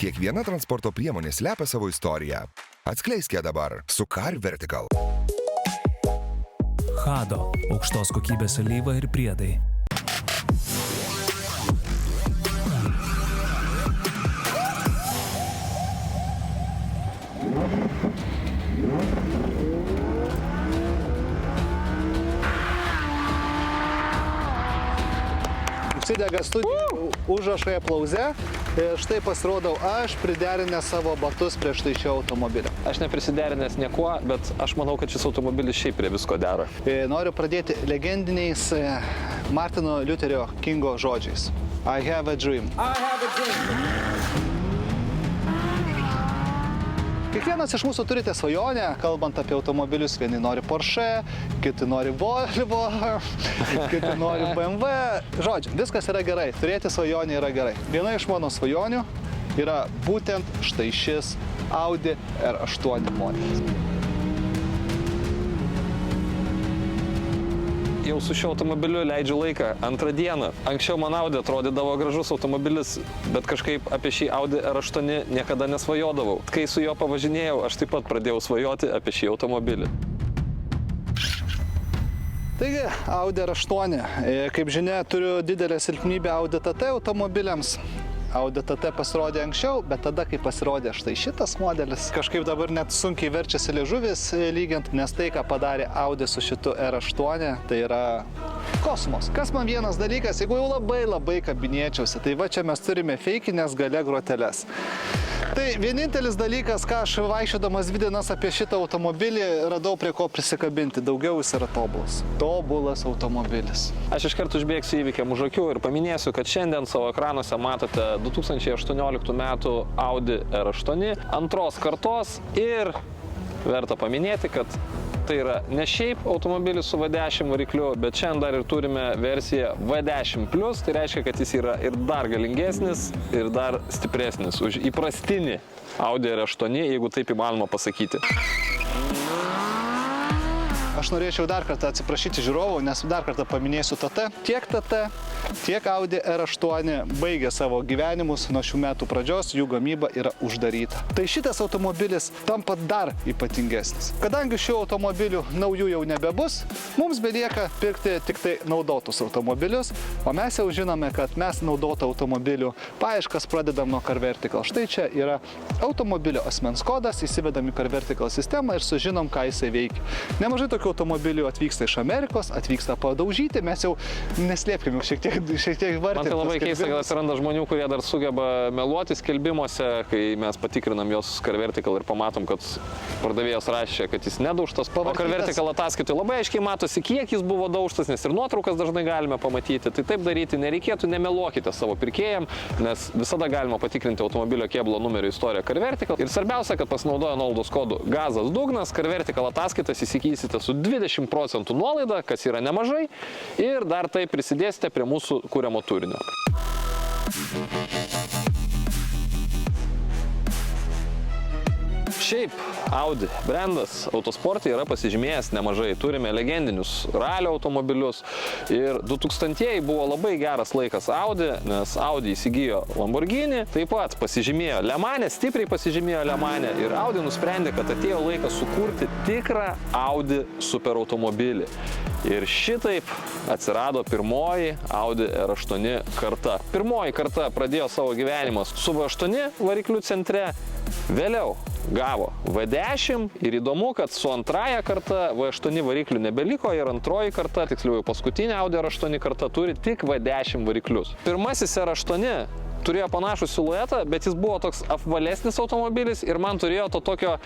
Kiekviena transporto priemonė slepia savo istoriją. Atskleiskite dabar su Car Vertical. Hado – aukštos kokybės alyva ir priedai. Užsidega studijų užrašai aplauze ir štai pasirodau aš priderinęs savo batus prieš tai šio automobilio. Aš neprisiderinęs niekuo, bet aš manau, kad šis automobilis šiaip prie visko dera. Noriu pradėti legendiniais Martino Liuterio Kingo žodžiais. I have a dream. I have a dream. Kiekvienas iš mūsų turite svajonę, kalbant apie automobilius. Vieni nori Porsche, kiti nori Volvo, kiti nori BMW. Žodžiu, viskas yra gerai, turėti svajonę yra gerai. Viena iš mano svajonių yra būtent štai šis Audi R8 modelis. Jau su šiuo automobiliu leidžiu laiką antrą dieną. Anksčiau man Audi atrodydavo gražus automobilis, bet kažkaip apie šį Audi R8 niekada nesvajodavau. Kai su juo pavažinėjau, aš taip pat pradėjau svajoti apie šį automobilį. Taigi, Audi R8. Kaip žinia, turiu didelę silpnybę Audi TT automobiliams. Audi TT pasirodė anksčiau, bet tada, kai pasirodė štai šitas modelis, kažkaip dabar net sunkiai verčiasi liežuvis lygiant, nes tai, ką padarė Audi su šitu R8, tai yra kosmos. Kas man vienas dalykas, jeigu jau labai kabinėčiausi, tai va čia mes turime feikinės gale groteles. Tai vienintelis dalykas, ką aš vaikščiodamas 2 dienas apie šitą automobilį radau prie ko prisikabinti. Daugiau jis yra tobulas. Tobulas automobilis. Aš iškart užbėgsiu įvykiam už akių ir paminėsiu, kad šiandien savo ekranuose matote 2018 metų Audi R8 antros kartos ir verta paminėti, kad tai yra ne šiaip automobilis su V10 varikliu, bet šiandien dar ir turime versiją V10+, tai reiškia, kad jis yra ir dar galingesnis, ir dar stipresnis už įprastinį Audi R8, jeigu taip įmanoma pasakyti. Aš norėčiau dar kartą atsiprašyti žiūrovų, nes dar kartą paminėsiu TT. Tiek TT, tiek Audi R8 baigė savo gyvenimus nuo šių metų pradžios, jų gamyba yra uždaryta. Tai šitas automobilis tampa dar ypatingesnis. Kadangi šių automobilių naujų jau nebebus, mums belieka pirkti tik tai naudotus automobilius, o mes jau žinome, kad mes naudotų automobilių paieškas pradedam nuo Car Vertical. Štai čia yra automobilio asmens kodas, įsivedam į Car Vertical sistemą ir sužinom, ką jisai veikia. Nemažai tokių automobilių atvyksta iš Amerikos, atvyksta padaužyti, mes jau neslėpkim, šiek tiek vartėm. Man tai labai keista, kad atsiranda žmonių, kurie dar sugeba meluoti skelbimuose, kai mes patikrinam jos Car Vertical ir pamatom, kad pardavėjas rašė, kad jis nedaužtas. O Car Vertical ataskaitoj labai aiškiai matosi, kiek jis buvo daužtas, nes ir nuotraukas dažnai galime pamatyti. Tai taip daryti nereikėtų, nemeluokite savo pirkėjam, nes visada galima patikrinti automobilio kėbulo numerio istoriją Car Vertical. Ir svarbiausia, kad pasinaudoję nuolaidos kodu Gazas Dugnas, Car Vertical ataskaitas įsigysite su 20% nuolaida, kas yra nemažai, ir dar tai prisidėsite prie mūsų kuriamo turinio. Šiaip Audi brandas autosporte yra pasižymėjęs nemažai. Turime legendinius ralio automobilius ir 2000-ieji buvo labai geras laikas Audi, nes Audi įsigijo Lamborghini, taip pat pasižymėjo Le Mane, stipriai pasižymėjo Le Mane ir Audi nusprendė, kad atėjo laikas sukurti tikrą Audi superautomobilį. Ir šitaip atsirado pirmoji Audi R8 karta. Pirmoji karta pradėjo savo gyvenimą su V8 variklių centre, vėliau gavo V10 ir įdomu, kad su antraja karta V8 variklių nebeliko ir antroji karta, tiksliau paskutinė Audi R8 karta turi tik V10 variklius. Pirmasis R8 turėjo panašų siluetą, bet jis buvo toks apvalesnis automobilis ir man turėjo to tokio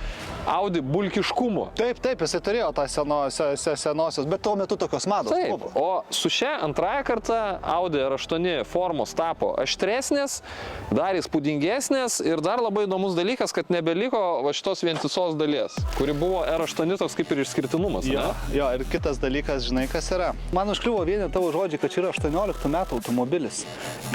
Audi bulkiškumo. Taip, jisai turėjo tą senosios, bet tuo metu tokios mados buvo. O su šia antraja karta Audi R8 formos tapo aštresnės, dar įspūdingesnės ir dar labai įdomus dalykas, kad nebeliko va šitos vientisos dalies, kuri buvo R8 toks kaip ir išskirtinumas. Jo, ir kitas dalykas, žinai, kas yra. Man užkliuvo vieni tavo žodžiai, kad čia yra 18 metų automobilis.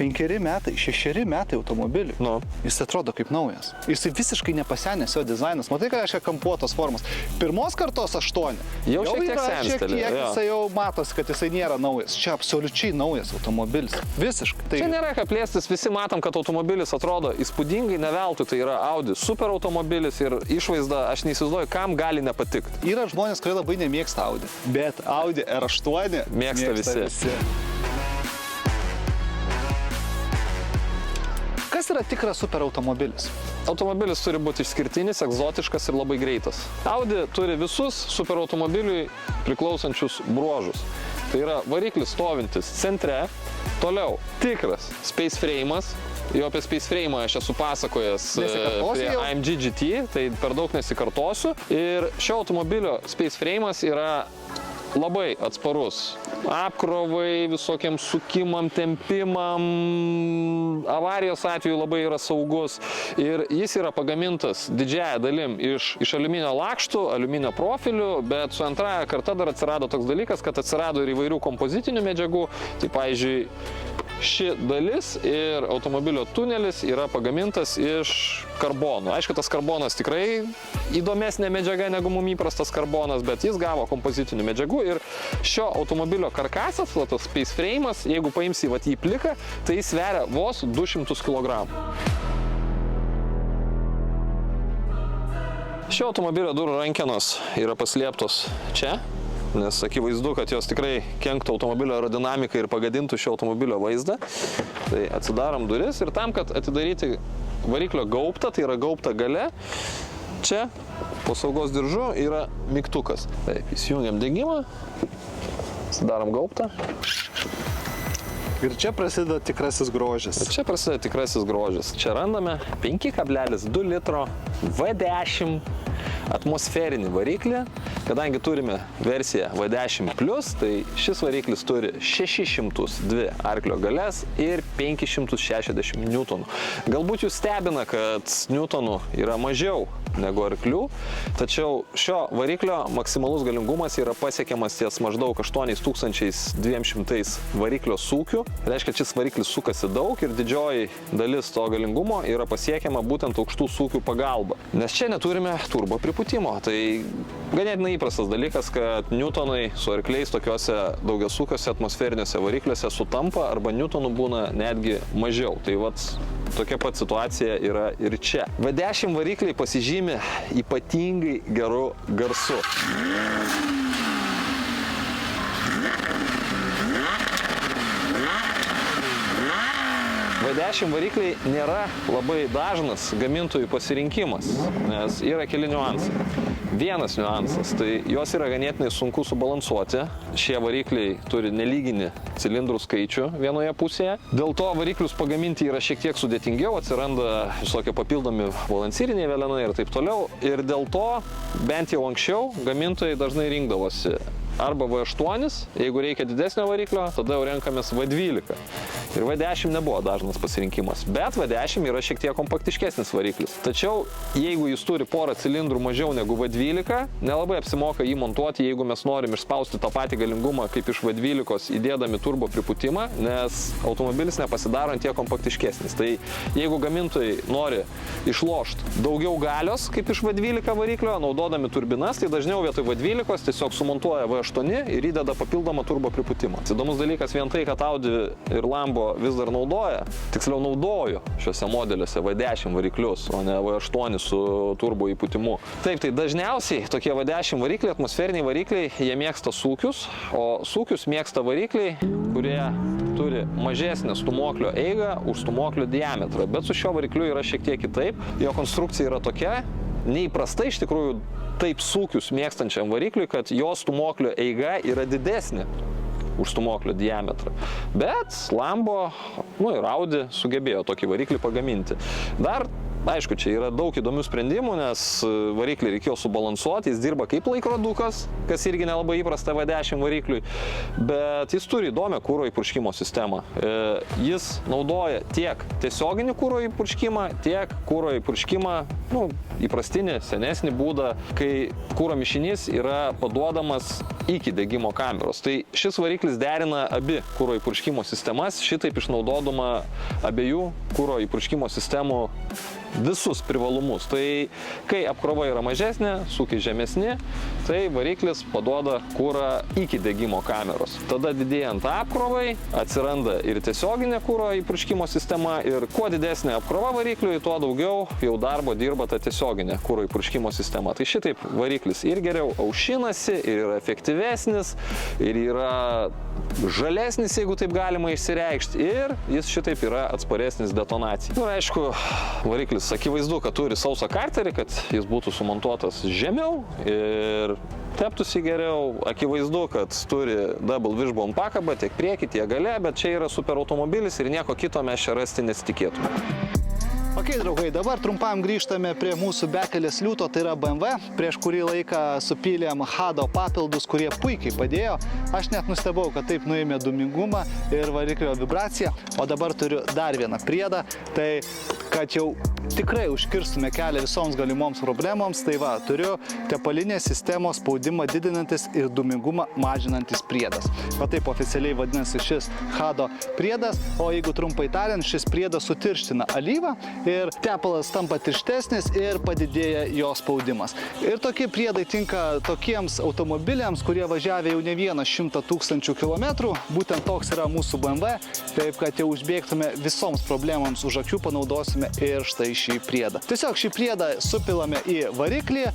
5 metai, 6 6 metai automobiliui. Nu. Jis atrodo kaip naujas. Jis visiškai nepasenęs jo dizainas. Matai, ką reiškia kampuotos formos. Pirmos kartos 8. Jau šiek tiek yra senstelė, jo. jisai jau matosi, kad jisai nėra naujas. Čia absoliučiai naujas automobilis. Visiškai. Tai Čia nėra ką plėstis, visi matom, kad automobilis atrodo įspūdingai, ne veltui, tai yra Audi super automobilis ir išvaizda, aš neįsivaizduoju, kam gali nepatikti. yra žmonės, kurie labai nemėgsta Audi. Bet Audi R8 Mėgsta visi. Kas yra tikras super automobilis? Automobilis turi būti išskirtinis, egzotiškas ir labai greitas. Audi turi visus super automobiliui priklausančius bruožus. Tai yra variklis stovintis centre, toliau tikras space frame'as. Jo apie space frame'ą aš esu pasakojęs prie AMG GT, tai per daug nesikartosiu. Ir šio automobilio space frame'as yra labai atsparus apkrovai, visokiam sukimam, tempimam, avarijos atveju labai yra saugus ir jis yra pagamintas didžiąją dalim iš aliuminio lakštų, aliuminio profilių, bet su antraja karta dar atsirado toks dalykas, kad atsirado ir įvairių kompozitinių medžiagų, tai pavyzdžiui, ši dalis ir automobilio tunelis yra pagamintas iš karbono. Aišku, tas karbonas tikrai įdomesnė medžiaga negu mums įprastas karbonas, bet jis gavo kompozitinių medžiagų ir šio automobilio karkasas, tas space frame'as, jeigu paimsi jį pliką, tai jis sveria vos 200 kg. Šio automobilio durų rankenos yra paslėptos čia. Nes akivaizdu, kad jos tikrai kenktų automobilio aerodinamikai ir pagadintų šio automobilio vaizdą. Tai atsidarom duris ir tam, kad atidaryti variklio gaubtą, tai yra gaubta gale, čia po saugos diržu yra mygtukas. Taip, įsijungiam degimą, atsidarom gaubtą. Ir čia prasideda tikrasis grožis. Čia prasideda tikrasis grožis. Čia randame 5,2 litro V10 atmosferinį variklį. Kadangi turime versiją V10+, tai šis variklis turi 602 arklio galias ir 560 Newtonų. Galbūt jūs stebina, kad Newtonų yra mažiau negu arklių, tačiau šio variklio maksimalus galingumas yra pasiekiamas ties maždaug 8200 variklio sūkių. Reiškia, šis variklis sukasi daug ir didžioji dalis to galingumo yra pasiekiama būtent aukštų sūkių pagalba. Nes čia neturime turbo pripūtimo. Tai ganėtinai įprastas dalykas, kad Newtonai su arkliais tokiuose daugiasūkiuose atmosferiniuose varikliuose sutampa arba Newtonų būna netgi mažiau. Tai vat tokia pat situacija yra ir čia. V10 varikliai pasižymi ypatingai geru garsu. V10 varikliai nėra labai dažnas gamintojų pasirinkimas, nes yra keli niuansai. Vienas niuansas, tai jos yra ganėtinai sunku subalansuoti. Šie varikliai turi nelyginį cilindrų skaičių vienoje pusėje. Dėl to variklius pagaminti yra šiek tiek sudėtingiau, atsiranda visokie papildomi balansyriniai velenai ir taip toliau. Ir dėl to, bent jau anksčiau, gamintojai dažnai rinkdavosi arba V8, jeigu reikia didesnio variklio, tada jau renkamės V12. Ir V10 nebuvo dažnas pasirinkimas, bet V10 yra šiek tiek kompaktiškesnis variklis. Tačiau, jeigu jis turi porą cilindrų mažiau negu V12, nelabai apsimoka jį montuoti, jeigu mes norim išspausti tą patį galingumą kaip iš V12 įdėdami turbo pripūtimą, nes automobilis nepasidaro ant tiek kompaktiškesnis. Tai jeigu gamintojai nori išlošti daugiau galios kaip iš V12 variklio, naudodami turbinas, tai dažniau vietoj V12 tiesiog sumontuoja V8 ir įdeda papildomą turbo pripūtimą. Įdomus dalykas vien tai, kad Audi ir Lambo vis dar naudoja, tiksliau naudoju šiuose modeliuose V10 variklius, o ne V8 su turbo įpūtimu. Taip, tai dažniausiai tokie V10 varikliai, atmosferiniai varikliai, jie mėgsta sūkius, o sūkius mėgsta varikliai, kurie turi mažesnę stūmoklio eigą už stūmoklio diametrą. Bet su šiuo varikliu yra šiek tiek kitaip. Jo konstrukcija yra tokia, neįprasta iš tikrųjų taip sūkius mėgstančiam varikliui, kad jo stūmoklio eiga yra didesnė už stūmoklio diametrą. Bet Lambo, ir Audi sugebėjo tokį variklį pagaminti. Dar, aišku, čia yra daug įdomių sprendimų, nes variklį reikėjo subalansuoti, jis dirba kaip laikrodukas, kas irgi nelabai įprasta V10 varikliui, bet jis turi įdomią kuro įpurškimo sistemą. Jis naudoja tiek tiesioginį kuro įpurškimą, tiek kuro įpurškimą, įprastinį, senesnį būdą, kai kuro mišinys yra paduodamas iki degimo kameros. Tai šis variklis derina abi kuro įpurškimo sistemas, šitaip išnaudodama abiejų kuro įpurškimo sistemų visus privalumus. Tai kai apkrova yra mažesnė, sūkiai žemesni, tai variklis paduoda kurą iki degimo kameros. Tada didėjant apkrovai atsiranda ir tiesioginė kuro įpurškimo sistema ir kuo didesnė apkrova varikliui, tuo daugiau jau darbo dirba ta tiesioginė kuro įpurškimo sistema. Tai šitaip variklis ir geriau aušinasi, ir yra efektyvesnis, ir yra žalesnis, jeigu taip galima išsireikšti, ir jis šitaip yra atsparesnis detonacijai. Ir aišku, variklis akivaizdu, kad turi sausą karterį, kad jis būtų sumontuotas žemiau ir teptųsi geriau. Akivaizdu, kad turi double wishbone pakabą tiek priekį, tiek gale, bet čia yra super automobilis ir nieko kito mes čia rasti nesitikėtume. Ok, draugai, dabar trumpam grįžtame prie mūsų bekelės liūto, tai yra BMW. Prieš kurį laiką supylėm Hado papildus, kurie puikiai padėjo. Aš net nustebau, kad taip nuėmė dūmingumą ir variklio vibraciją. O dabar turiu dar vieną priedą, tai kad jau tikrai užkirstume kelią visoms galimoms problemoms, tai va, turiu tepalinės sistemos spaudimą didinantis ir dūmingumą mažinantis priedas. Va taip oficialiai vadinasi šis Hado priedas, o jeigu trumpai tariant, šis priedas sutirština alyvą ir tepalas tampa tirštesnis ir padidėja jo spaudimas. Ir tokie priedai tinka tokiems automobiliams, kurie važiavę jau ne vieną 100 000 kilometrų. Būtent toks yra mūsų BMW, taip kad jau užbėgtume visoms problemams už akių, panaudosime ir štai šį priedą. Tiesiog šį priedą supilame į variklį,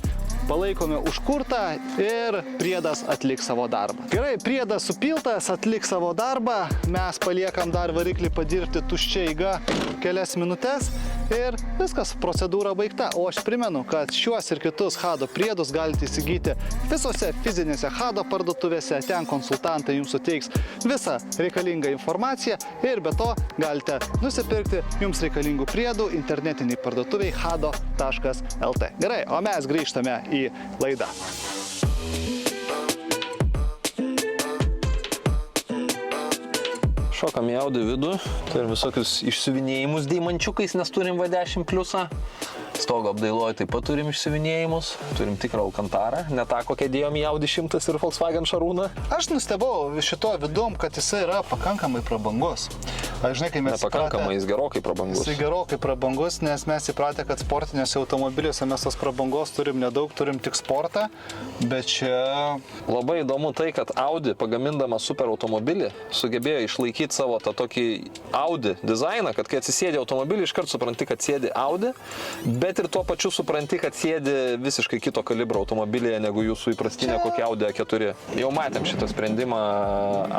palaikome užkurtą ir priedas atliks savo darbą. Gerai, priedas supiltas, atliks savo darbą, mes paliekam dar variklį padirbti tuščia eiga kelias minutės ir viskas, procedūra baigta. O aš primenu, kad šiuos ir kitus Hado priedus galite įsigyti visose fizinėse Hado parduotuvėse, ten konsultantai jums suteiks visą reikalingą informaciją ir be to galite nusipirkti jums reikalingų priedų internetiniai parduotuviai hado.lt. Gerai, o mes grįžtame į laidą. Šokam į Audi vidų, turim visokius išsiuvinėjimus deimančiukais, nes turim V10 pliusą. Stogo apdailoje taip pat turim išsiuvinėjimus, turim tikrą Alcantarą, ne tą, kokią dėjom į Audi 100 ir Volkswagen Šarūną. Aš nustebau šito vidum, kad jisai yra pakankamai prabangus. Aš žinai, kai mes Nepakankamai, jis gerokai prabangus. Jisai gerokai prabangus, nes mes įpratę, kad sportinėse automobiliuose mes tos prabangos turim nedaug, turim tik sportą, bet čia... Labai įdomu tai, kad Audi pagamindama super automobilį sugebėjo išlaikyti savo tą tokį Audi dizainą, kad kai atsisėdi automobilį, iškart supranti, kad sėdi Audi, bet ir tuo pačiu supranti, kad sėdi visiškai kito kalibro automobilyje negu jūsų įprastinė kokia Audi A4. Jau matėm šitą sprendimą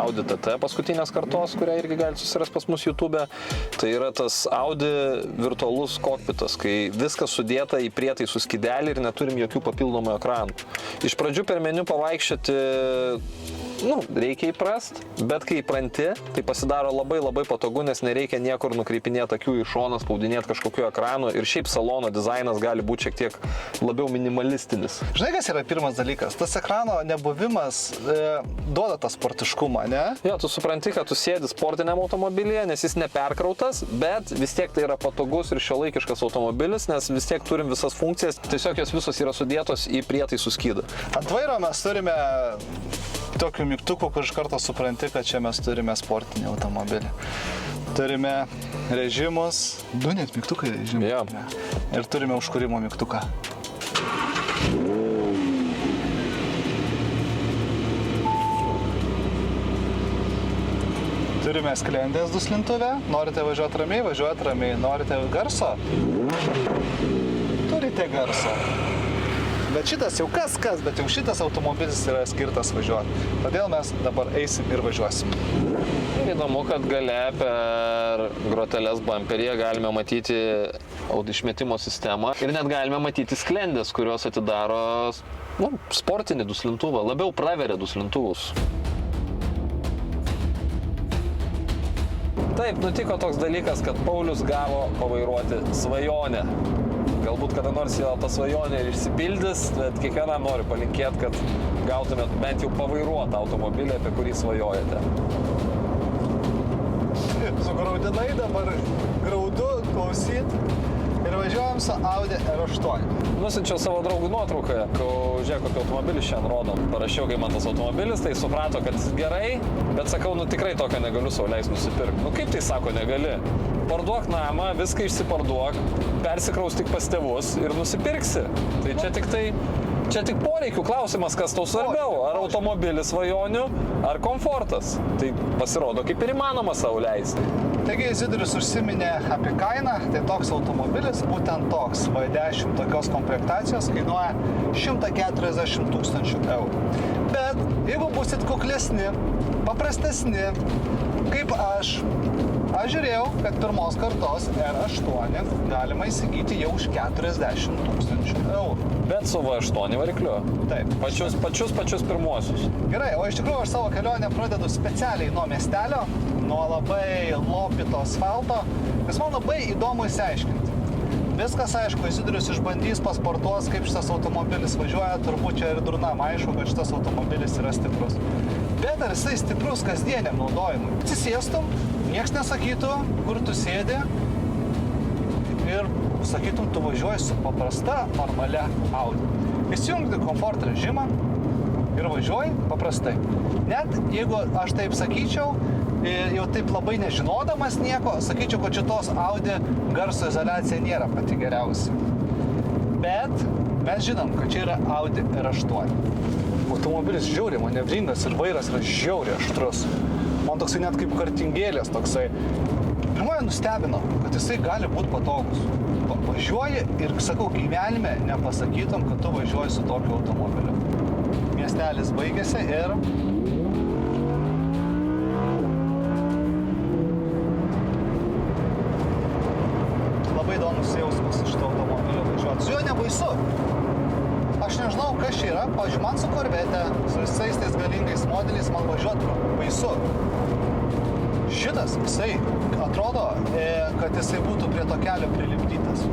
Audi TT paskutinės kartos, kurią irgi galite susirasti pas mus YouTube. Tai yra tas Audi virtualus kokpitas, kai viskas sudėta į prietaisų skydelį ir neturim jokių papildomų ekranų. Iš pradžių per meniu pavaikščioti reikia įprast, bet kai įpranti, tai pasidaro labai labai patogu, nes nereikia niekur nukreipinėti akių į šoną, spaudinėti kažkokiu ekranu ir šiaip salono dizainas gali būti šiek tiek labiau minimalistinis. Žinai, kas yra pirmas dalykas? Tas ekrano nebuvimas duoda tą sportiškumą, ne? Jo, tu supranti, kad tu sėdi sportiniam automobilyje, nes jis neperkrautas, bet vis tiek tai yra patogus ir šiuolaikiškas automobilis, nes vis tiek turim visas funkcijas, tiesiog jos visos yra sudėtos į prietaisų skydą. Ant vairo mes turime tokių mygtukų, kur iš karto supranti, kad čia mes turime sportinį automobilį. Turime režimus, net mygtukai režimai. Ja. Ir turime užkūrimo mygtuką. Turime sklendės duslintuvę. Norite važiuoti ramiai, važiuoti ramiai. Norite garso? Turite garso. Bet šitas jau kas, bet jau šitas automobilis yra skirtas važiuoti. Todėl mes dabar eisim ir važiuosim. Ir įdomu, kad gale per groteles bumperyje galime matyti išmetimo sistemą ir net galime matyti sklendės, kurios atidaro sportinį duslintuvą, labiau praveria duslintuvus. Taip, nutiko toks dalykas, kad Paulius gavo pavairuoti svajonę. Galbūt kada nors jo ta svajonė ir išsipildys, bet kiekvienam noriu palinkėti, kad gautumėt bent jau pavairuotą automobilį, apie kurį svajojate. Sugraudinai dabar, graudu klausyt ir važiuojam su Audi R8. Nusinčiau savo draugų nuotrauką, žiūrėk, kokį automobilį šiandien rodom. Parašiau, kai man tas automobilis, tai suprato, kad gerai, bet sakau, tikrai tokio negaliu sau leis nusipirkti. Kaip tai sako, negali? Parduok namą, viską išsiparduok, persikraustyk pas tėvus ir nusipirksi. Tai čia tik poreikių klausimas, kas tau svarbiau, ar automobilis svajonių, ar komfortas. Tai pasirodo, kaip ir įmanoma sau leisti. Taigi Izidorius užsiminė apie kainą, tai toks automobilis, būtent toks V10 tokios komplektacijos kainuoja 140 000 eurų. Bet jeigu būsit kuklesni, paprastesni, kaip aš žiūrėjau, kad pirmos kartos R8 galima įsigyti jau už 40 000 eurų. Bet su V8 varikliu? Taip. Pačius pirmuosius. Gerai, o iš tikrųjų aš savo kelionę pradedu specialiai nuo miestelio, nuo labai lopito asfalto, nes man labai įdomu įsiaiškinti. Viskas aišku, Izidorius išbandys, pasportuos, kaip šitas automobilis važiuoja, turbūt čia ir durnam aišku, kad šitas automobilis yra stiprus. Bet ar jisai stiprus kasdieniam naudojimui? Atsisėstum, nieks nesakytų, kur tu sėdi ir sakytum, tu važiuoji su paprasta, normalia Audi. Įsijungti komfort režimą ir važiuoji paprastai. Net jeigu aš taip sakyčiau, jau taip labai nežinodamas nieko, sakyčiau, kad šitos Audi garso izoliacija nėra pati geriausia. Bet mes žinom, kad čia yra Audi R8. Automobilis žiauriai manevringas ir vairas yra žiauriai aštrus. Man toksai net kaip kartingėlės toksai. Pirmoje nustebino, kad jisai gali būti patogus. Važiuoji ir, sakau, gyvenime nepasakytum, kad tu važiuoji su tokiu automobiliu. Miestelis baigėsi ir labai įdomus jausmas iš šito automobilio važiuoti. Su juo nebaisu. Aš nežinau, kas čia yra. Pavyzdžiui, man su Corvette, su visais tais galingais modeliais man važiuoti baisu. Šitas, jisai atrodo, kad jisai būtų prie to kelio prilipdytas.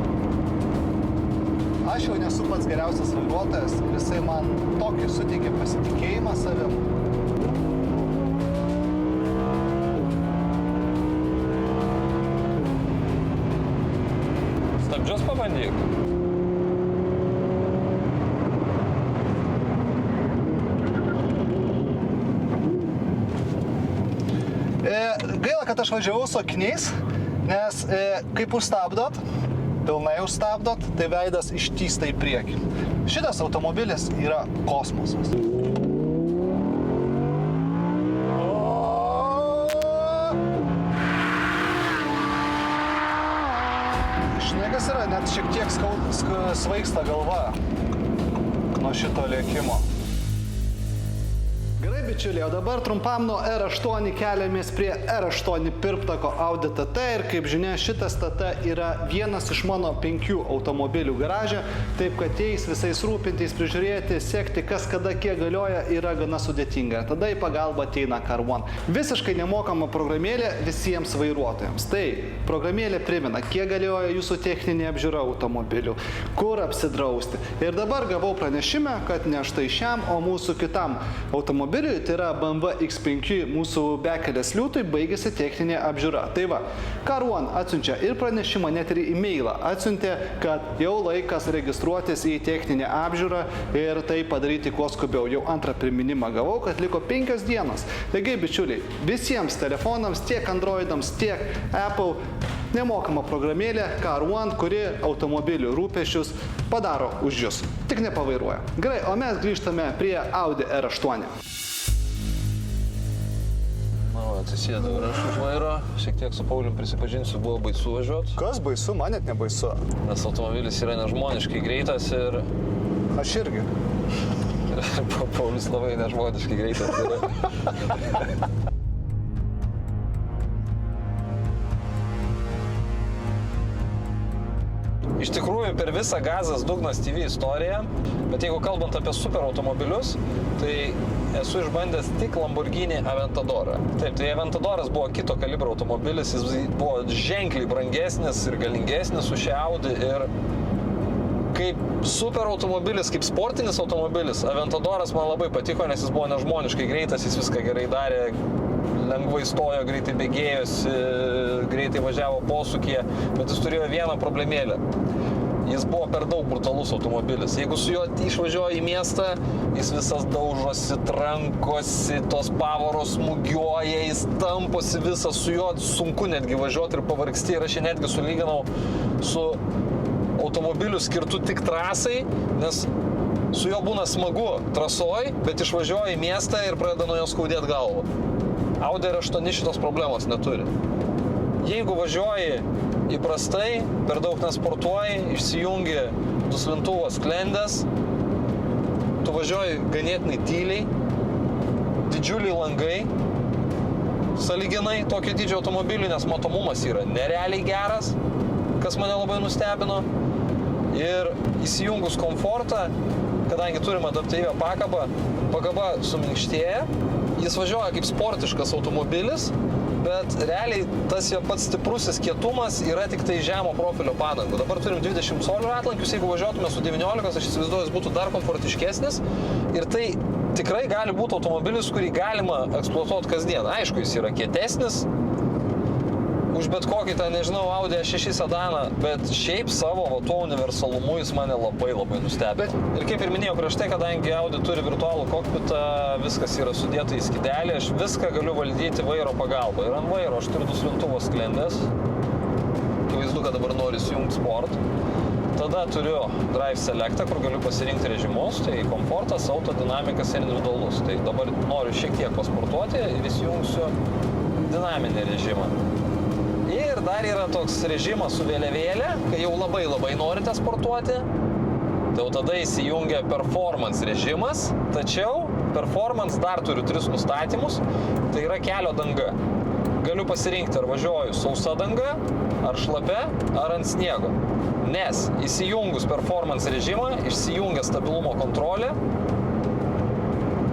Aš jau nesu pats geriausias vairuotojas ir jisai man tokį suteikė pasitikėjimą savim. Stabdžius pabandyk. Gaila, kad aš važiavau su akiniais, nes kaip užstabdot, pilnai užstabdot, tai veidas ištįsta į priekį. Šitas automobilis yra kosmosas. Žinai, kas yra, net šiek tiek svaigsta galva nuo šito lėkimo. Gerai, bičiuliai, o dabar trumpam nuo R8 keliamės prie R8 pirmtako Audi TT ir kaip žinia, šitas TT yra vienas iš mano 5 automobilių garaže, taip kad jais visais rūpintis, prižiūrėti, sekti, kas kada kiek galioja, yra gana sudėtinga. Tada į pagalbą ateina Car1. Visiškai nemokama programėlė visiems vairuotojams. Tai programėlė primena, kiek galioja jūsų techninė apžiūra automobilių, kur apsidrausti. Ir dabar gavau pranešimą, kad ne štai šiam, o mūsų kitam automobiliui, tai yra BMW X5 mūsų bekelės liūtui, baigėsi techninė apžiūra. Tai va, Car1 atsiunčia ir pranešimą, net ir e-mailą atsiuntė, kad jau laikas registruotis į techninę apžiūrą ir tai padaryti kuo skubiau. Jau antrą priminimą gavau, kad liko 5 dienos. Taigi, bičiuliai, visiems telefonams, tiek Androidams, tiek Apple, nemokama programėlė Car1, kuri automobilių rūpesčius padaro už jus. Tik nepavairuoja. Gerai, o mes grįžtame prie Audi R8. Atsisėdau ir aš už vairo, šiek tiek su Paulium prisipažinsiu, buvo baisu važiuoti. Kas baisu? Man net nebaisu. Nes automobilis yra nežmoniškai greitas ir... Aš irgi. Paulius labai nežmoniškai greitas yra. Iš tikrųjų, per visą Gazas Dugnas TV istoriją, bet jeigu kalbant apie super automobilius, tai esu išbandęs tik Lamborghini Aventadorą. Taip, tai Aventadoras buvo kito kalibro automobilis, jis buvo ženkliai brangesnis ir galingesnis už šią Audi ir kaip super automobilis, kaip sportinis automobilis, Aventadoras man labai patiko, nes jis buvo nežmoniškai greitas, jis viską gerai darė, lengvai stojo, greitai bėgėjosi, greitai važiavo posūkyje, bet jis turėjo vieną problemėlę. Jis buvo per daug brutalus automobilis. Jeigu su juo išvažiuoja į miestą, jis visas daužosi, trankosi, tos pavaros smūgiuoja, jis tamposi visas, su juo sunku netgi važiuoti ir pavargsti. Ir aš netgi sulyginau su automobiliu skirtu tik trasai, nes su juo būna smagu trasoj, bet išvažiuoja į miestą ir pradeda nuo jo skaudėti galvą. Audi R8 šitos problemos neturi. Jeigu važiuoji įprastai, per daug nesportuoji, išsijungi duslintuvą sklendės, tu važiuoji ganėtinai tyliai, didžiuliai langai, sąlyginai tokio dydžio automobilių, nes matomumas yra nerealiai geras, kas mane labai nustebino. Ir įsijungus komfortą, kadangi turim adaptyvią pakabą, pakaba suminkštėja, jis važiuoja kaip sportiškas automobilis, bet realiai tas jo pats stiprusis kietumas yra tik tai žemo profilio padangų. Dabar turim 20 colių ratlankius, jeigu važiuotume su 19, aš įsivaizduoju, jis būtų dar komfortiškesnis. Ir tai tikrai gali būti automobilis, kurį galima eksploatuoti kasdien. Aišku, jis yra kietesnis už bet kokį, nežinau, Audi A6 sedaną, bet šiaip savo tuo universalumu jis mane labai nustebino. Ir kaip ir minėjau prieš tai, kadangi Audi turi virtualų kokpitą, viskas yra sudėta į skydelį, aš viską galiu valdyti vairo pagalba. Ir ant vairo aš turiu duslintuvo sklendės, akivaizdu, kad dabar noriu įsijungti sport. Tada turiu Drive Selectą, kur galiu pasirinkti režimus, tai komfortas, autodinamikas ir individualus. Tai dabar noriu šiek tiek pasportuoti ir įsijungsiu dinaminį režimą. Ir dar yra toks režimas su vėliavėlė, kai jau labai norite sportuoti, tai jau tada įsijungia performance režimas, tačiau performance dar turiu 3 nustatymus, tai yra kelio danga. Galiu pasirinkti, ar važiuoju sausa danga, ar šlapia, ar ant sniego. Nes įsijungus performance režimą, išsijungia stabilumo kontrolė,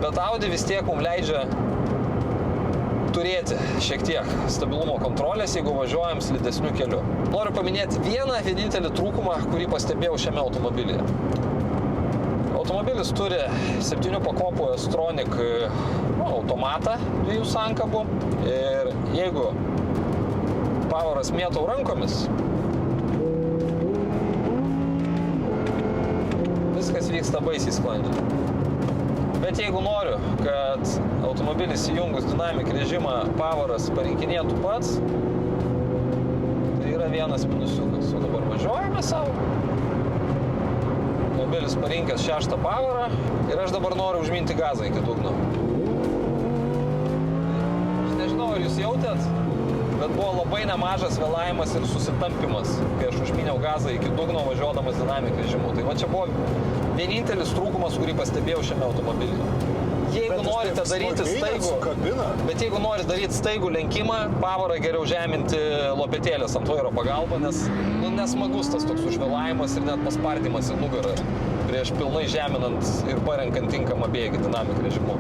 bet Audi vis tiek mums leidžia turėti šiek tiek stabilumo kontrolės, jeigu važiuojam slidesniu keliu. Noriu paminėti vienintelį trūkumą, kurį pastebėjau šiame automobilyje. Automobilis turi 7 pakopų S-Tronic automatą 2 sankabų ir jeigu pavaras mėtau rankomis, viskas vyksta baisiai sklandžiai. Bet jeigu noriu, kad automobilis įjungus Dynamic režimą pavaras parinkinėtų pats, tai yra vienas minusiukas. O dabar važiuojame savo. Automobilis parinkęs 6 pavarą ir aš dabar noriu užminti gazą iki dugno. Aš nežinau, ar jūs jautėt, bet buvo labai nemažas vėlavimas ir susitampimas, kai aš užminiau gazą iki dugno važiuodamas Dynamic režimu. Tai va čia buvo vienintelis trūkumas, kurį pastebėjau šiame automobilyje. Jeigu norite daryti staigų lenkimą, pavarą geriau žeminti lopetėlės ant vairo pagalba, nes nesmagus tas toks užvėlavimas ir net paspardymas į nugarą prieš pilnai žeminant ir parenkant tinkamą bėgį Dynamic režimu.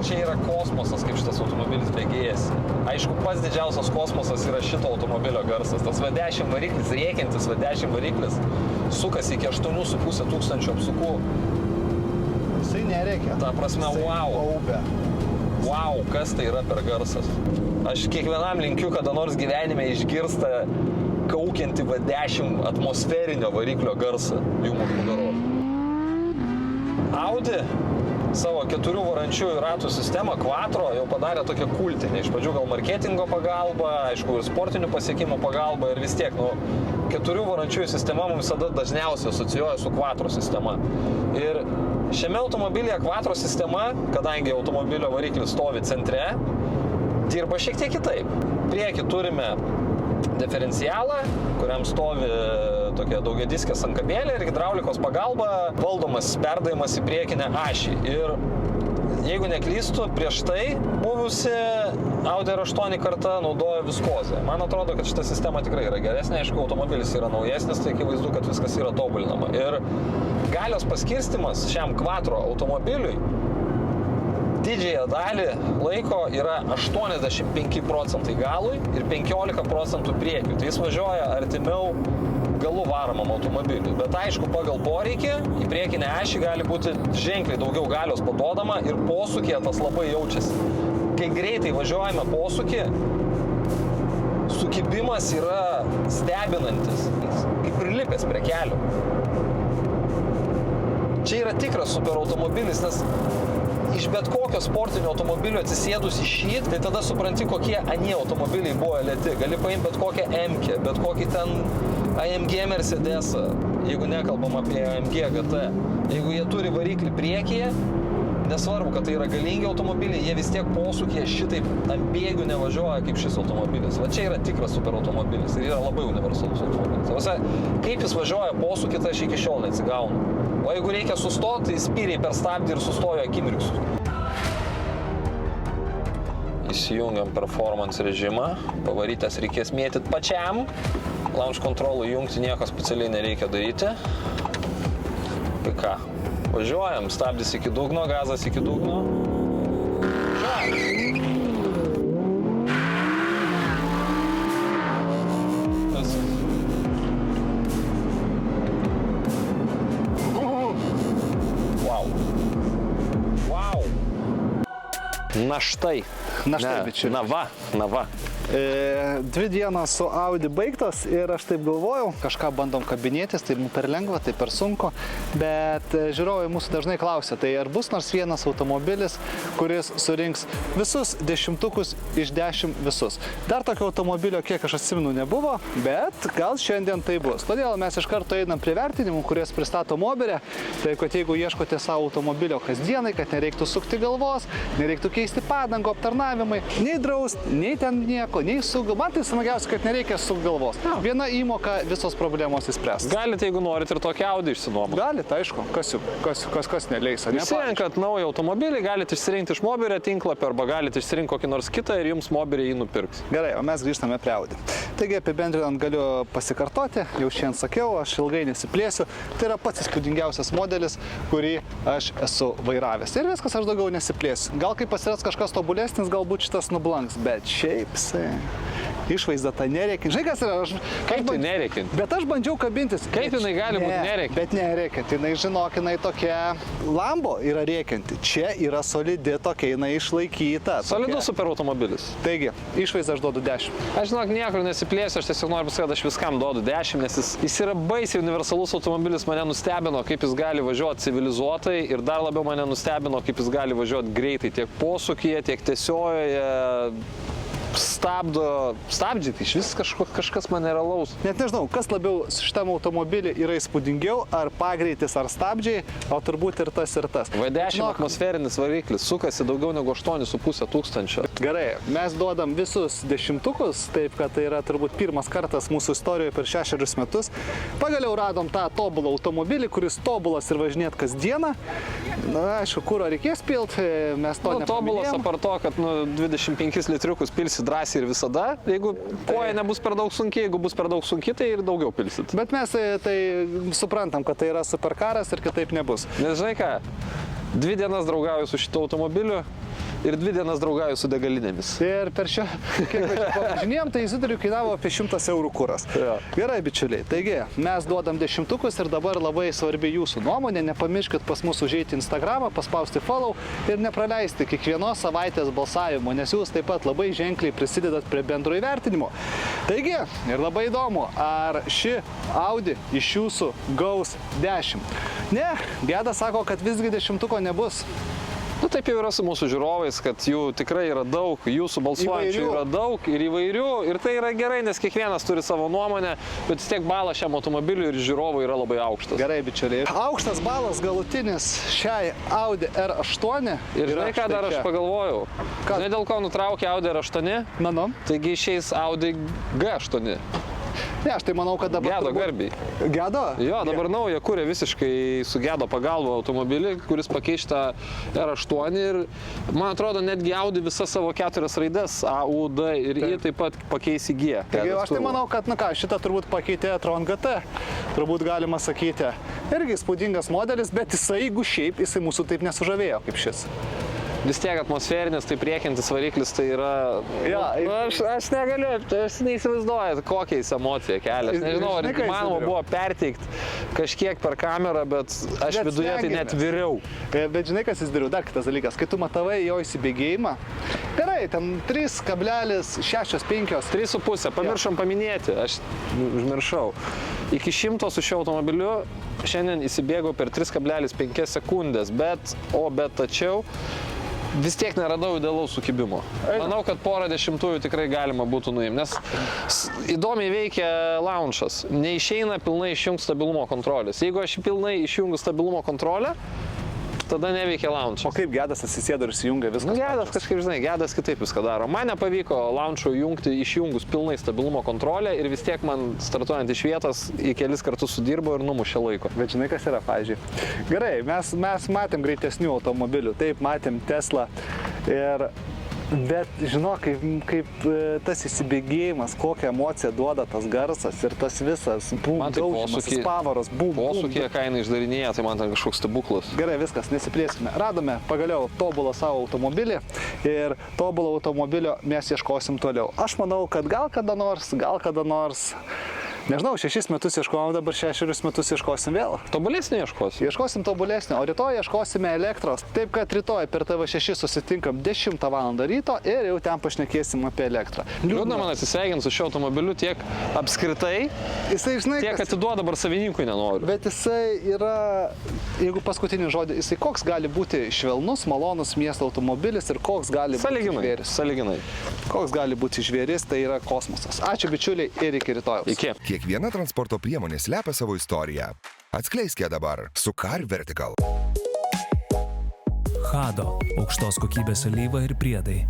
Čia yra kosmosas, kaip šitas automobilis bėgėjasi. Aišku, pats didžiausias kosmosas yra šito automobilio garsas. Tas V10 variklis, rėkiantis V10 variklis, sukasi iki 8,5 tūkstančių apsukų. Jisai nerėkia. Ta prasme, wow, kas tai yra per garsas. Aš kiekvienam linkiu, kada nors gyvenime išgirsta kaukiantį V10 atmosferinio variklio garsą jum už nugaros. Audi savo 4 varančiųjų ratų sistemą Quattro jau padarė tokią kultinę. Iš pradžių gal marketingo pagalba, aišku, ir sportinių pasiekimų pagalba ir vis tiek, 4 varančiųjų sistema mums visada dažniausiai asocijuoja su Quattro sistema. Ir šiame automobilyje Quattro sistema, kadangi automobilio variklis stovi centre, dirba šiek tiek kitaip. Priekį turime diferencialą, kuriam stovi tokia daugiadiskė sankabėlė ir hidraulikos pagalba valdomas perdavimas į priekinę ašį. Ir jeigu neklystu, prieš tai buvusi Audi R8 karta naudojo viskozę. Man atrodo, kad šita sistema tikrai yra geresnė. Aišku, automobilis yra naujesnis, tai akivaizdu, kad viskas yra tobulinama. Ir galios paskirstimas šiam Quattro automobiliui didžiąją dalį laiko yra 85% galui ir 15% priekiu. Tai jis važiuoja artimiau galų varomam automobiliui. Bet aišku, pagal poreikį į priekinę ašį gali būti ženkliai daugiau galios paduodama ir posūkyje tas labai jaučiasi. Kai greitai važiuojame posūkį, sukibimas yra stebinantis, kaip prilipęs prie kelio. Čia yra tikras superautomobilis, nes iš bet kokio sportinio automobilio atsisėdus į šį, tai tada supranti, kokie anie automobiliai buvo lėti. Gali paimti bet kokią M-kę, bet kokį ten AMG Mercedesą, jeigu nekalbam apie AMG GT. Jeigu jie turi variklį priekyje, nesvarbu, kad tai yra galingi automobiliai, jie vis tiek posūkyje šitaip ant bėgių nevažiuoja kaip šis automobilis. Va čia yra tikras superautomobilis ir yra labai universalus automobilis. Vasa, kaip jis važiuoja posūkį, tai aš iki šiol neatsigaunu. O jeigu reikia sustoti, tai spyriai per stabdį ir sustojo akimirksniu. Įsijungiam performance režimą, pavarytas reikės mėtyti pačiam. Launch control'ų jungti nieko specialiai nereikia daryti. Tai ką, važiuojam, stabdis iki dugno, gazas iki dugno. Na štai. Na štai, bičiuliai. Na va. 2 dienos su Audi baigtos ir aš taip galvojau, kažką bandom kabinėtis, tai per lengva, tai per sunku, bet žiūrovai mūsų dažnai klausia, tai ar bus nors vienas automobilis, kuris surinks visus 10 iš 10 visus. Dar tokio automobilio, kiek aš atsimenu, nebuvo, bet gal šiandien tai bus. Todėl mes iš karto einam prie vertinimų, kurias pristato Moberė, tai kad jeigu ieškote savo automobilio kasdienai, kad nereiktų sukti galvos, nereiktų keisti padangų, aptarnavimai, nei draust, nei ten nieko, nei sugų. Man tai smagiausia, kad nereikia sukti galvos. Viena įmoka visos problemos įspręs. Galite, jeigu norit, ir tokį Audi išsinuomoti. Galite, aišku, kas neleis. Išsirenkat naują automobilį, galite išsirinkti iš Moberė tinklapio arba galite išsirinkti kokį nors kitą ir jums Moberė jį nupirks. Gerai, o mes grįžtame prie Audi. Taigi, apibendrinant galiu pasikartoti, jau šiandien sakiau, aš ilgai nesiplėsiu. Tai yra pats įspūdingiausias modelis, kurį aš esu vairavęs. Ir viskas, aš daugiau nesiplėsiu. Gal kai pasiras kažkas tobulesnis, galbūt šitas nublanks, bet šiaip išvaizda ta nereikia. Žinai, kas yra? Kaip tai nereikia? Bet aš bandžiau kabintis. Kaip jinai gali būti nereikia? Bet nereikia. Jinai, žinok, jinai tokia Lambo yra reikianti. Čia yra solidi, tokia jinai išlaikyta. Solidus superautomobilis. Taigi, išvaizdą aš duodu 10. Aš žinok, niekur nesiplėsiu, aš tiesiog noriu pasakyti, aš viskam duodu 10, nes jis yra baisiai universalus automobilis, mane nustebino, kaip jis gali važiuoti civilizuotai ir dar labiau mane nustebino, kaip jis gali važiuoti greitai tiek posūkyje, tiek tiesiojoje. Stabdžiai, tai iš vis kažkas maneralaus. Net nežinau, kas labiau šitam automobilį yra įspūdingiau, ar pagreitis, ar stabdžiai, o turbūt ir tas. V10 atmosferinis variklis, sukasi daugiau negu 8,5 tūkstančio. Gerai, mes duodam visus 10, taip kad tai yra turbūt pirmas kartas mūsų istorijoje per 6 metus. Pagaliau radom tą tobulą automobilį, kuris tobulas ir važinėt kasdieną. Na, aišku, kuro reikės pilt, mes to nepaminėjom. Tobulas apart to, kad 25 litriukus pilsi drąsiai ir visada. Jeigu koja nebus per daug sunki, jeigu bus per daug sunki, tai ir daugiau pilsit. Bet mes tai suprantam, kad tai yra superkaras ir kitaip nebus. Nes žinai ką, 2 dienas draugauju su šito automobiliu ir 2 dienas draugauju su degalinėmis. Ir per šio, kiek mes pavažinėjom, tai įsidariu kainavo apie 100 eurų kuras. Ja. Gerai, bičiuliai, taigi mes duodam 10 ir dabar labai svarbi jūsų nuomonė. Nepamirškit pas mus užeiti Instagramą, paspausti follow ir nepraleisti kiekvienos savaitės balsavimo, nes jūs taip pat labai ženkliai prisidedat prie bendro įvertinimo. Taigi, ir labai įdomu, ar ši Audi iš jūsų gaus 10. Ne, Gedas sako, kad visgi 10 nebus. Nu, taip jau yra su mūsų žiūrovais, kad jų tikrai yra daug, jūsų balsuojančių yra daug ir įvairių. Ir tai yra gerai, nes kiekvienas turi savo nuomonę, bet vis tiek balas šiam automobiliui ir žiūrovui yra labai aukštas. Gerai, bičiuliai. Aukštas balas galutinis šiai Audi R8. Ir žinai, ką dar aš pagalvojau? Žinai, dėl ko nutraukė Audi R8? Manau. Taigi išeis Audi G8. Ne, aš tai manau, kad dabar... Gedo garbiai. Gedo? Jo, dabar nauja kuria visiškai su Gedo pagalba automobilį, kuris pakeičia R8 ir, man atrodo, netgi Audi visas savo 4 raides A, U, D ir I taip pat pakeis į G. Taigi, aš tai manau, kad, na ką, šitą turbūt pakeitė Tron GT, turbūt galima sakyti. Irgi įspūdingas modelis, bet jisai, jeigu šiaip, jisai mūsų taip nesužavėjo kaip šis. vis tiek atmosferinis, tai priekintis variklis, tai yra... Jo, Aš negaliu, aš neįsivaizduoju, kokia jis emocija kelia. Aš nežinau, ar įmanoma buvo perteikti kažkiek per kamerą, bet aš viduje tai net viriau. Bet žinai, kas jis dariau? Dar kitas dalykas. Kai tu matavai jo įsibėgėjimą, gerai, ten 3,65. 3,5, pamiršom paminėti, aš užmiršau. Iki 100 su šiuo automobiliu šiandien įsibėgau per 3,5 sekundės, bet tačiau vis tiek neradau idealaus sukibimo. Manau, kad porą dešimtųjų tikrai galima būtų nuimti, nes įdomiai veikia launchas. Neišeina pilnai išjungti stabilumo kontrolės. Jeigu aš pilnai išjungiu stabilumo kontrolę, tada neveikia launchas. O kaip Gedas atsisėdo ir įsijungia viskas? Gedas kažkaip, žinai, Gedas kitaip viską daro. Man nepavyko launcho išjungus pilnai stabilumo kontrolę ir vis tiek man startuojant iš vietos į kelis kartus sudirbo ir numušė laiko. Bet žinai, kas yra, pavyzdžiui. Gerai, mes matėm greitesnių automobilių, taip, matėm Tesla bet žinok, kaip tas įsibėgėjimas, kokią emociją duoda tas garsas ir tas visas daužimas, pavaros, posūkyje kainą išdarinėja, tai man ten kažkoks stebuklas. Gerai, viskas, nesiplėskime. Radome pagaliau tobulą savo automobilį ir tobulo automobilio mes ieškosim toliau. Aš manau, kad gal kada nors, nežinau, 6 metus ieškojom, dabar 6 metus ieškosim vėl. Tobulesnį ieškosim? Ieškosim tobulesnį, o rytoj ieškosime elektros. Taip, kad rytoj per TV6 susitinkam 10 val. Ryto ir jau ten pašnekėsim apie elektrą. Liūdna man atsisveikinti su šiuo automobiliu tiek apskritai, jisai, žinai, tiek atiduoda dabar savininkui nenoriu. Bet jisai yra, jeigu paskutinį žodį, jisai koks gali būti švelnus, malonus miesto automobilis ir koks gali būti žvėris. Sąlyginai. Koks gali būti žvėris, tai yra kosmosas. Ačiū bičiuliai ir iki rytojaus. Iki. Kiekviena transporto priemonė slepia savo istoriją. Atskleisk ją dabar su Car Vertical. Hado. Aukštos kokybės alyva ir priedai.